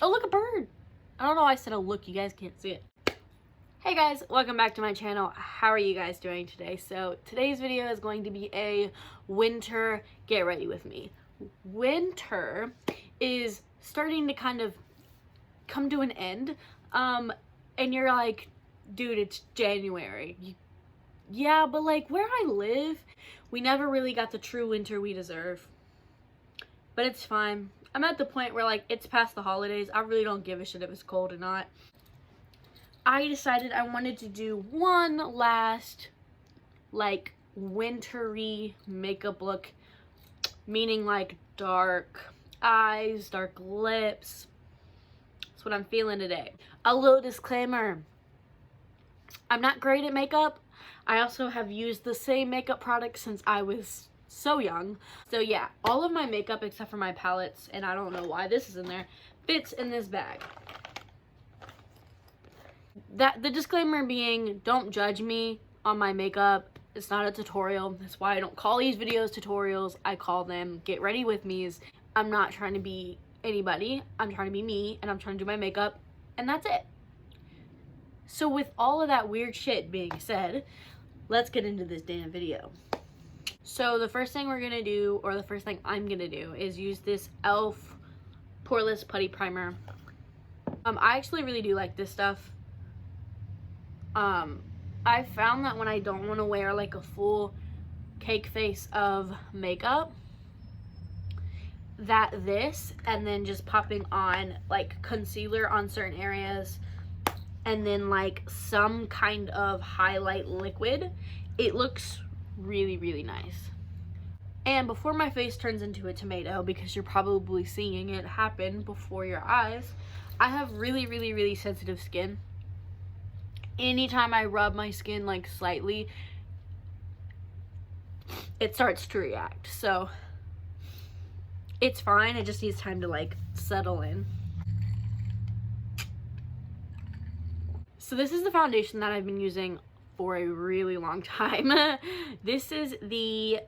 Oh, look, a bird. I don't know why I said a look. You guys can't see it. Hey guys, welcome back to my channel. How are you guys doing today? So today's video is going to be a winter get ready with me. Winter is starting to kind of come to an end. And you're like, dude, it's January. Yeah, but like where I live, we never really got the true winter we deserve. But it's fine. I'm at the point where like it's past the holidays. I really don't give a shit if it's cold or not. I decided I wanted to do one last like wintry makeup look, meaning like dark eyes, dark lips. That's what I'm feeling today. A little disclaimer, I'm not great at makeup. I also have used the same makeup product since I was so young. So yeah, all of my makeup except for my palettes, and I don't know why this is in there, fits in this bag. The disclaimer being, don't judge me on my makeup. It's not a tutorial. That's why I don't call these videos tutorials. I call them get ready with me's. I'm not trying to be anybody. I'm trying to be me, and I'm trying to do my makeup, and that's it. So with all of that weird shit being said, let's get into this damn video. So the first thing we're gonna do, or the first thing I'm gonna do, is use this e.l.f. Poreless Putty Primer. I actually really do like this stuff. I found that when I don't want to wear like a full cake face of makeup, that this, and then just popping on like concealer on certain areas, and then like some kind of highlight liquid, it looks really, really nice. And before my face turns into a tomato, because you're probably seeing it happen before your eyes, I have really, really, really sensitive skin. Anytime I rub my skin like slightly, it starts to react. So it's fine. It just needs time to like settle in. So this is the foundation that I've been using for a really long time. This is the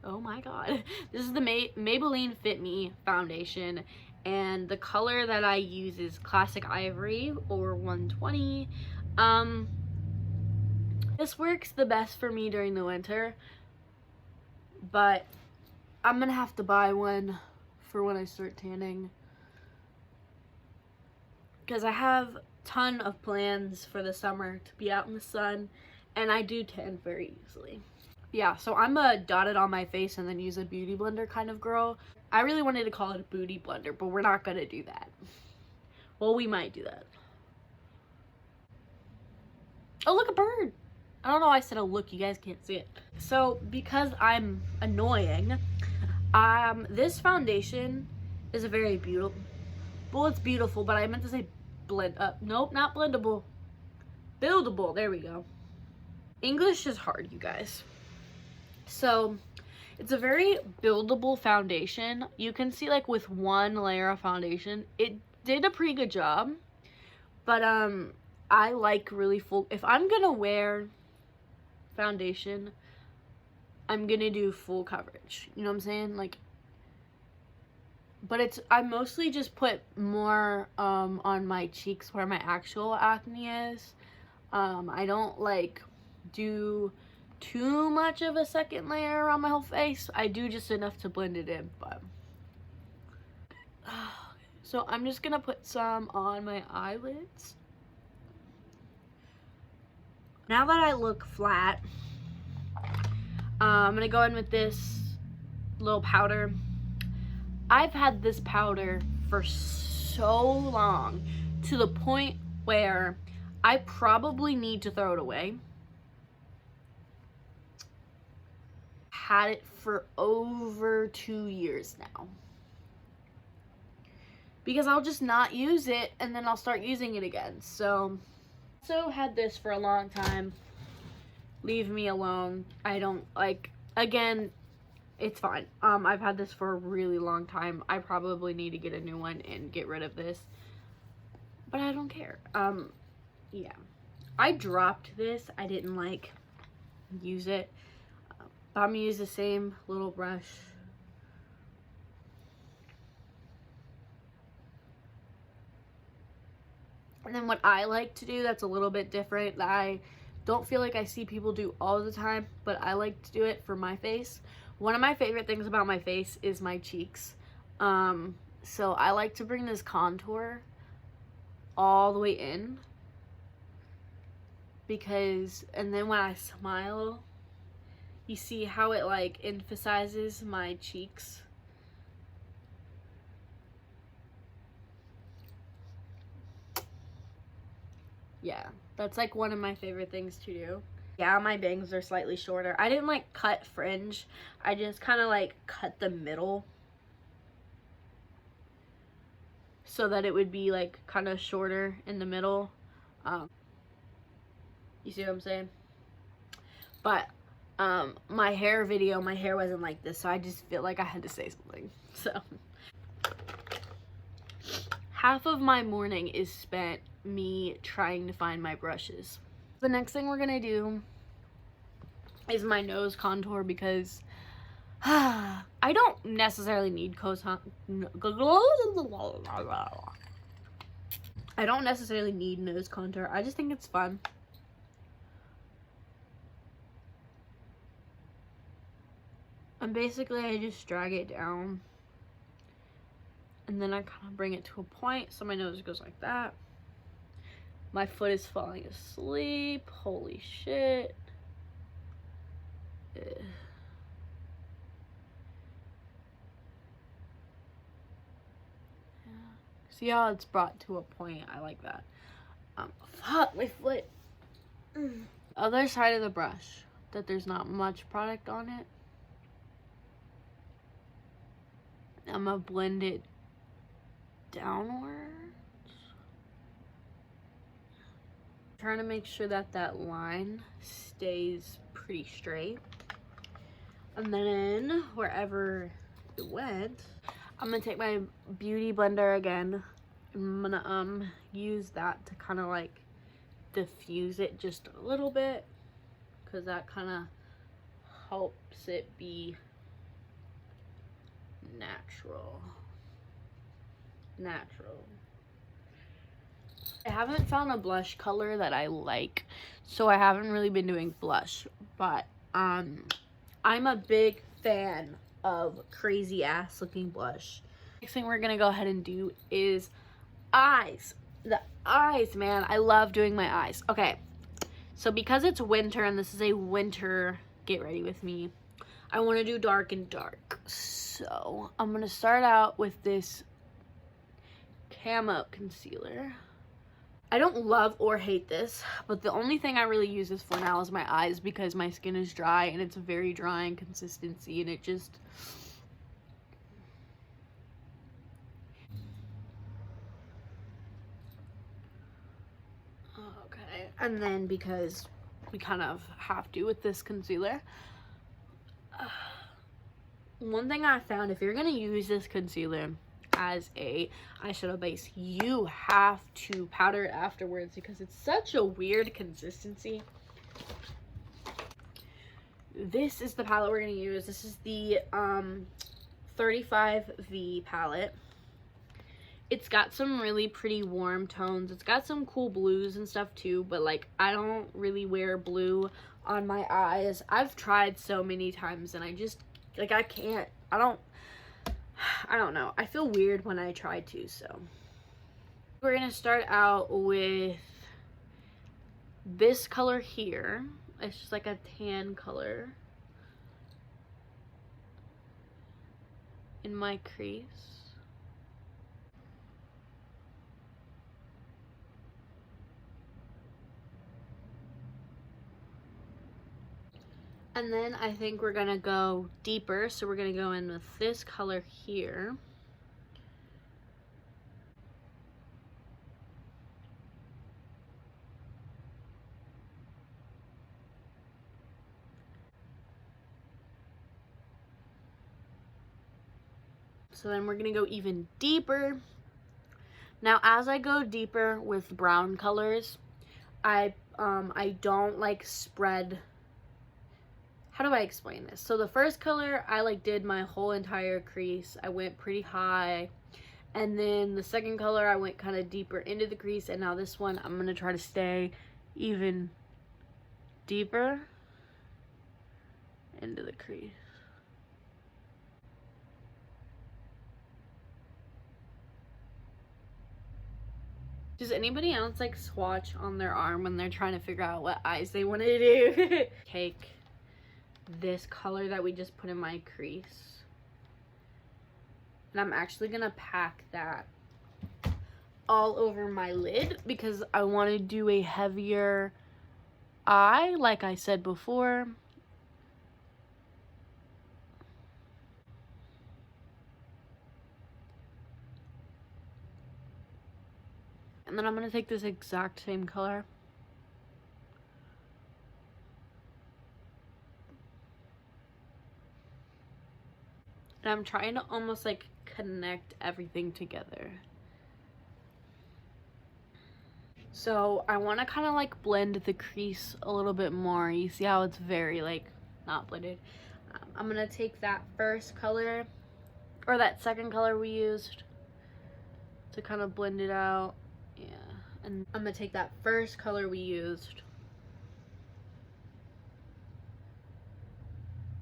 oh my god, this is the Maybelline Fit Me foundation, and the color that I use is Classic Ivory, or 120. This works the best for me during the winter, but I'm gonna have to buy one for when I start tanning, because I have a ton of plans for the summer to be out in the sun, and I do tan very easily. Yeah, so I'm a dot it on my face and then use a beauty blender kind of girl. I really wanted to call it a booty blender, but we're not gonna do that. Well, we might do that. Oh, look, a bird. I don't know why I said a look. You guys can't see it. So because I'm annoying, this foundation is a very beautiful, well, it's beautiful, but I meant to say nope, not blendable, buildable. There we go. English is hard, you guys. So it's a very buildable foundation. You can see like with one layer of foundation, it did a pretty good job. But I like really full, if I'm gonna wear foundation, I'm gonna do full coverage. You know what I'm saying? Like, but I mostly just put more on my cheeks where my actual acne is. I don't like do too much of a second layer on my whole face. I do just enough to blend it in, but so I'm just gonna put some on my eyelids. Now that I look flat, I'm gonna go in with this little powder. I've had this powder for so long, to the point where I probably need to throw it away. Had it for over 2 years now, because I'll just not use it and then I'll start using it again. So had this for a long time. Leave me alone. I don't like, again, it's fine. I've had this for a really long time. I probably need to get a new one and get rid of this, but I don't care. Yeah, I dropped this. I didn't like use it. But I'm gonna use the same little brush And then what I like to do that's a little bit different, that I don't feel like I see people do all the time, but I like to do it for my face. One of my favorite things about my face is my cheeks. So I like to bring this contour all the way in, because, and then when I smile, you see how it like emphasizes my cheeks. Yeah, that's like one of my favorite things to do. Yeah, my bangs are slightly shorter. I didn't like cut fringe. I just kind of like cut the middle so that it would be like kind of shorter in the middle. You see what I'm saying? But my hair video, my hair wasn't like this, so I just feel like I had to say something. So half of my morning is spent me trying to find my brushes. The next thing we're gonna do is my nose contour, because I don't necessarily need I don't necessarily need nose contour. I just think it's fun. And basically I just drag it down, and then I kind of bring it to a point so my nose goes like that. My foot is falling asleep. Holy shit. Ugh. See how it's brought to a point? I like that. Fuck, my foot. Other side of the brush that there's not much product on it, I'm gonna blend it downwards. Trying to make sure that that line stays pretty straight. And then wherever it went, I'm gonna take my beauty blender again. I'm gonna use that to kind of like diffuse it just a little bit, because that kind of helps it be natural. I haven't found a blush color that I like, so I haven't really been doing blush, but I'm a big fan of crazy ass looking blush. Next thing we're gonna go ahead and do is eyes. The eyes, man, I love doing my eyes. Okay, so because it's winter and this is a winter get ready with me, I want to do dark and dark. So I'm gonna start out with this camo concealer. I don't love or hate this, but the only thing I really use this for now is my eyes, because my skin is dry and it's a very drying consistency, and it just, okay. And then because we kind of have to with this concealer, one thing I found, if you're gonna use this concealer as a eyeshadow base, you have to powder it afterwards, because it's such a weird consistency. This is the palette we're gonna use. This is the 35V palette. It's got some really pretty warm tones. It's got some cool blues and stuff too, but like I don't really wear blue on my eyes. I've tried so many times and I just like I can't. I don't know. I feel weird when I try to, so. We're gonna start out with this color here. It's just like a tan color in my crease. And then I think we're gonna go deeper, so we're gonna go in with this color here. So then we're gonna go even deeper. Now as I go deeper with brown colors, I don't like spread. How do I explain this? So the first color, I like did my whole entire crease. I went pretty high, And then the second color, I went kind of deeper into the crease. And now this one, I'm going to try to stay even deeper into the crease. Does anybody else like swatch on their arm when they're trying to figure out what eyes they want to do? Take this color that we just put in my crease, and I'm actually gonna pack that all over my lid because I want to do a heavier eye, like I said before. And then I'm gonna take this exact same color and I'm trying to almost like connect everything together. So I want to kind of like blend the crease a little bit more. You see how it's very like not blended. I'm gonna take that first color, or that second color we used, to kind of blend it out. Yeah, and I'm gonna take that first color we used,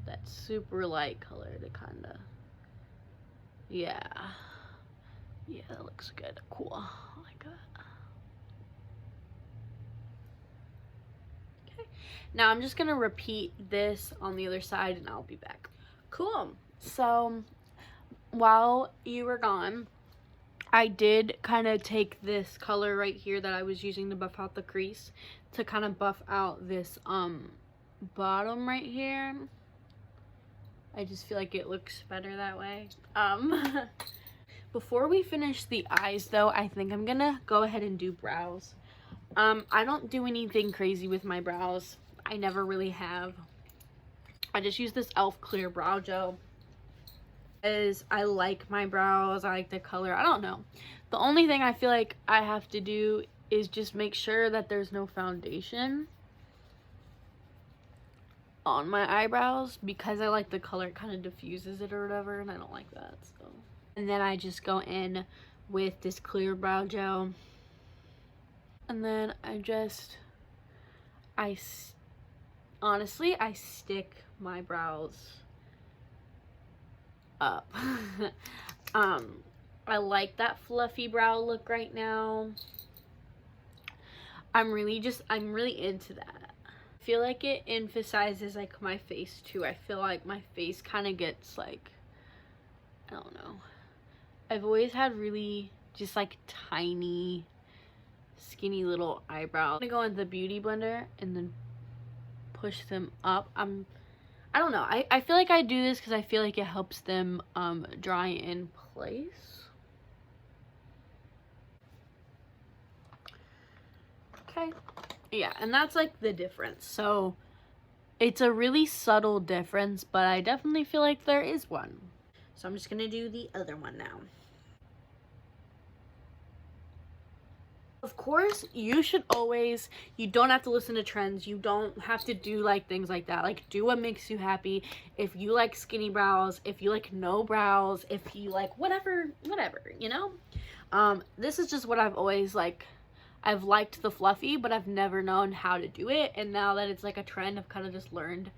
that super light color, to kind of, yeah, that looks good. Cool, I like that. Okay, now I'm just gonna repeat this on the other side and I'll be back. Cool. So while you were gone, I did kind of take this color right here that I was using to buff out the crease to kind of buff out this bottom right here. I just feel like it looks better that way. Before we finish the eyes though, I think I'm gonna go ahead and do brows. I don't do anything crazy with my brows. I never really have. I just use this e.l.f. clear brow gel. Is I like my brows, I like the color. I don't know, the only thing I feel like I have to do is just make sure that there's no foundation on my eyebrows, because I like the color. It kind of diffuses it or whatever, and I don't like that. So, and then I just go in with this clear brow gel, and then honestly I stick my brows up. I like that fluffy brow look right now. I'm really into that. I feel like it emphasizes like my face too. I feel like my face kind of gets like, I don't know, I've always had really just like tiny skinny little eyebrows. I'm gonna go in the beauty blender and then push them up. I don't know. I feel like I do this because I feel like it helps them dry in place. Okay. Yeah, and that's like the difference. So it's a really subtle difference, but I definitely feel like there is one. So I'm just gonna do the other one now. Of course, you don't have to listen to trends. You don't have to do like things like that. Like, do what makes you happy. If you like skinny brows, if you like no brows, if you like whatever, you know? This is just what I've always like. I've liked the fluffy, but I've never known how to do it. And now that it's like a trend, I've kind of just learned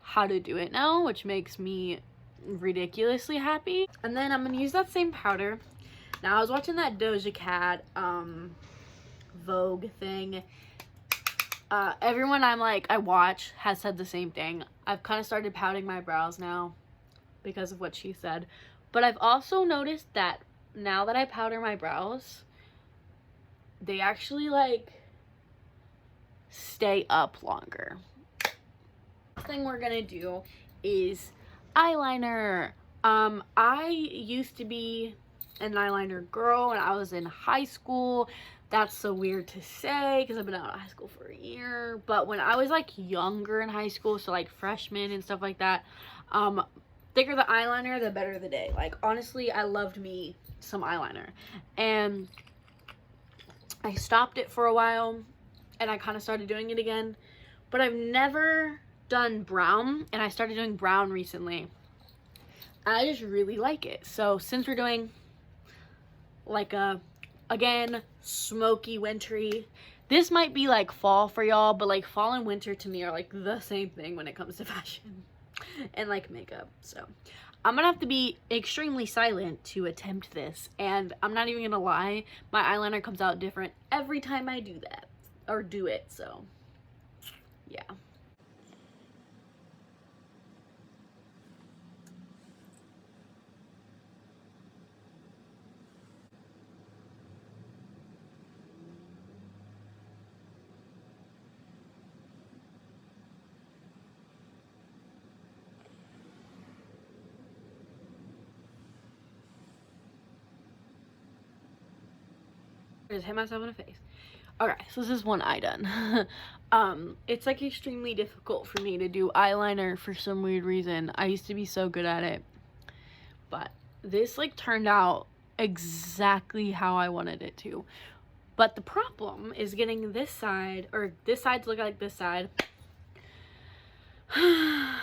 how to do it now, which makes me ridiculously happy. And then I'm gonna use that same powder. Now, I was watching that Doja Cat Vogue thing. Everyone I watch has said the same thing. I've kind of started pouting my brows now because of what she said. But I've also noticed that now that I powder my brows, they actually like stay up longer. Next thing we're gonna do is eyeliner. I used to be an eyeliner girl when I was in high school. That's so weird to say because I've been out of high school for a year, but when I was like younger in high school, so like freshman and stuff like that, thicker the eyeliner, the better the day. Like, honestly, I loved me some eyeliner, and I stopped it for a while and I kind of started doing it again, but I've never done brown, and I started doing brown recently. I just really like it. So since we're doing like a, again, smoky, wintry. This might be like fall for y'all, but like fall and winter to me are like the same thing when it comes to fashion and like makeup. So I'm gonna have to be extremely silent to attempt this, and I'm not even gonna lie, my eyeliner comes out different every time I do that or do it. So yeah. I just hit myself in the face. Okay, so this is one eye done. It's like extremely difficult for me to do eyeliner for some weird reason. I used to be so good at it, but this like turned out exactly how I wanted it to. But the problem is getting this side, or this side to look like this side. I'm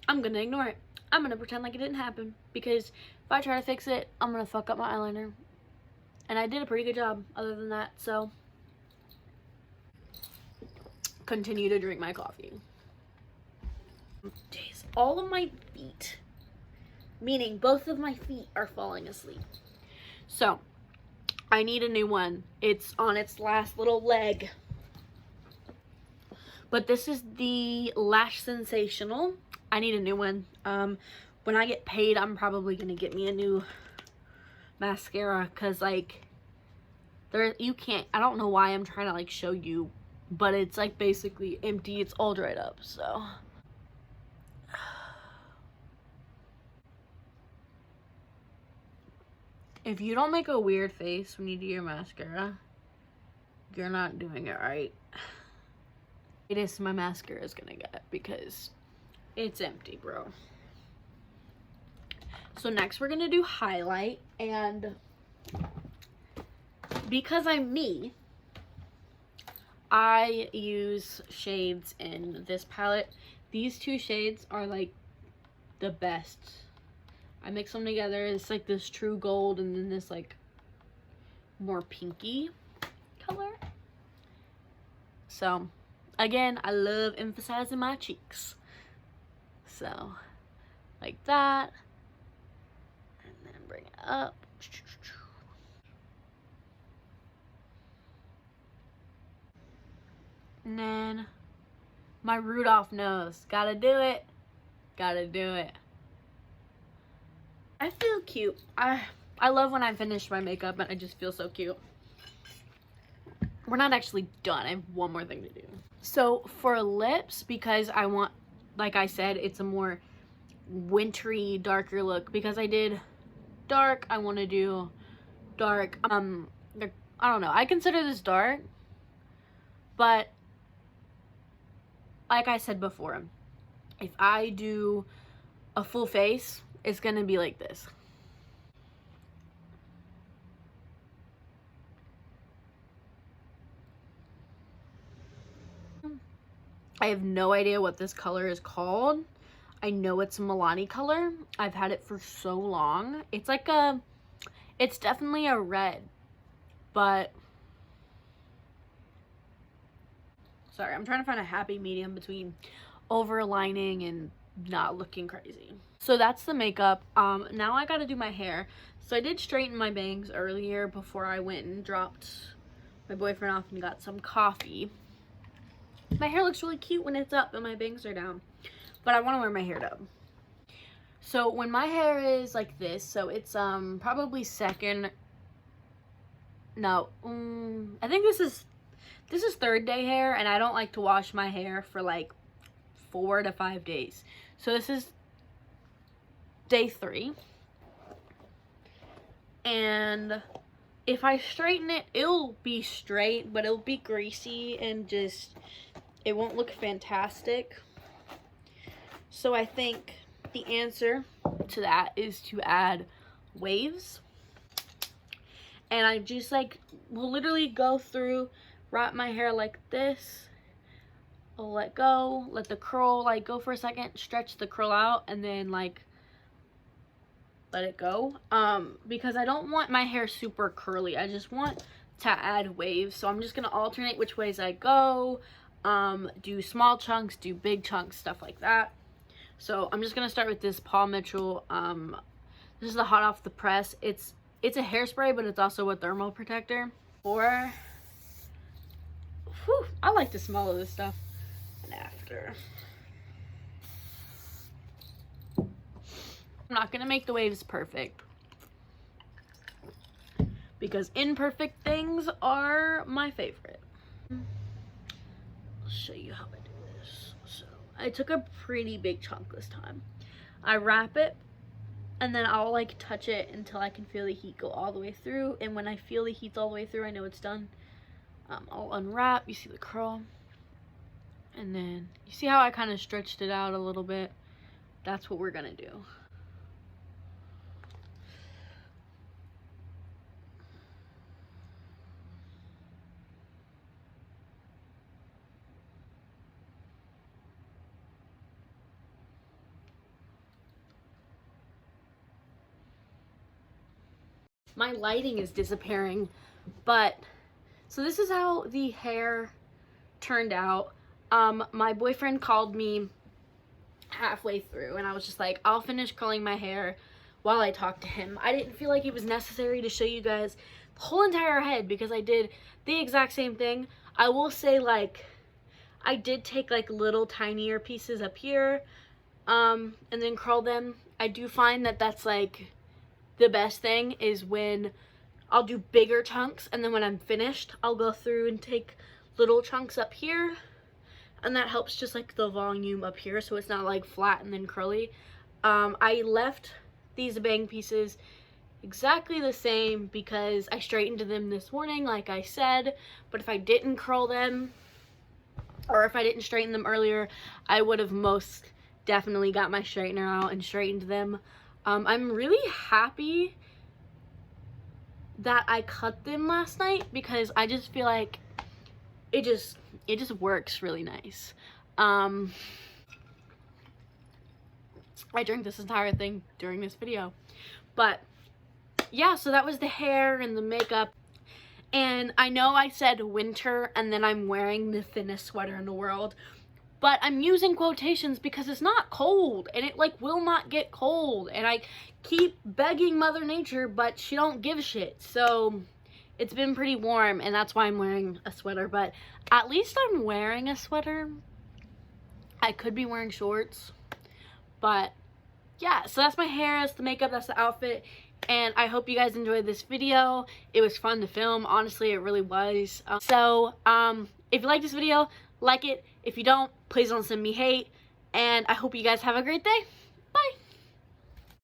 gonna ignore it. I'm gonna pretend like it didn't happen, because if I try to fix it, I'm gonna fuck up my eyeliner. And I did a pretty good job other than that, so continue to drink my coffee. Jeez, all of my feet, meaning both of my feet, are falling asleep. So I need a new one. It's on its last little leg. But this is the Lash Sensational. I need a new one. When I get paid, I'm probably gonna get me a new mascara, because like you can't, I don't know why I'm trying to like show you, but it's like basically empty. It's all dried up. So if you don't make a weird face when you do your mascara, you're not doing it right. It is my mascara is gonna get, because it's empty, bro. So next we're gonna do highlight, and because I'm me, I use shades in this palette. These two shades are like the best. I mix them together. It's like this true gold and then this like more pinky color. So again, I love emphasizing my cheeks. So like that. And then bring it up. And then my Rudolph nose. Gotta do it. Gotta do it. I feel cute. I love when I finish my makeup and I just feel so cute. We're not actually done. I have one more thing to do. So for lips, because I want, like I said, it's a more wintry, darker look. Because I did dark, I want to do dark. I don't know. I consider this dark, but like I said before, if I do a full face, it's gonna be like this. I have no idea what this color is called. I know it's a Milani color. I've had it for so long. It's like it's definitely a red, but sorry, I'm trying to find a happy medium between overlining and not looking crazy. So that's the makeup. Now I gotta do my hair. So I did straighten my bangs earlier before I went and dropped my boyfriend off and got some coffee. My hair looks really cute when it's up and my bangs are down, but I want to wear my hair down. So when my hair is like this, so it's probably second, no, I think this is third day hair, and I don't like to wash my hair for like 4 to 5 days. So this is day 3, and if I straighten it, it'll be straight, but it'll be greasy and just, it won't look fantastic. So I think the answer to that is to add waves. And I just like will literally go through, wrap my hair like this. I'll let go, let the curl like go for a second, stretch the curl out, and then like let it go, because I don't want my hair super curly. I just want to add waves, so I'm just gonna alternate which ways I go, do small chunks, do big chunks, stuff like that. So I'm just gonna start with this Paul Mitchell. This is the hot off the press. It's a hairspray, but it's also a thermal protector. Or, whew, I like the smell of this stuff. And after, I'm not gonna make the waves perfect, because imperfect things are my favorite. I'll show you how I do this. So I took a pretty big chunk this time. I wrap it, and then I'll like touch it until I can feel the heat go all the way through. And when I feel the heat's all the way through, I know it's done. I'll unwrap. You see the curl. And then you see how I kind of stretched it out a little bit? That's what we're gonna do. My lighting is disappearing, but so this is how the hair turned out. My boyfriend called me halfway through, and I was just like, I'll finish curling my hair while I talk to him. I didn't feel like it was necessary to show you guys the whole entire head, because I did the exact same thing. I will say, like, I did take like little tinier pieces up here, and then curl them. I do find that that's like the best thing, is when I'll do bigger chunks, and then when I'm finished, I'll go through and take little chunks up here, and that helps just like the volume up here, so it's not like flat and then curly. I left these bang pieces exactly the same because I straightened them this morning, like I said, but if I didn't curl them, or if I didn't straighten them earlier, I would have most definitely got my straightener out and straightened them. I'm really happy that I cut them last night, because I just feel like it just works really nice. I drank this entire thing during this video. But yeah, so that was the hair and the makeup. And I know I said winter and then I'm wearing the thinnest sweater in the world, but I'm using quotations because it's not cold, and it like will not get cold, and I keep begging Mother Nature, but she don't give a shit. So it's been pretty warm, and that's why I'm wearing a sweater, but at least I'm wearing a sweater. I could be wearing shorts, but yeah, so that's my hair, that's the makeup, that's the outfit, and I hope you guys enjoyed this video. It was fun to film, honestly, it really was. If you like this video, like it. If you don't, please don't send me hate, and I hope you guys have a great day. Bye!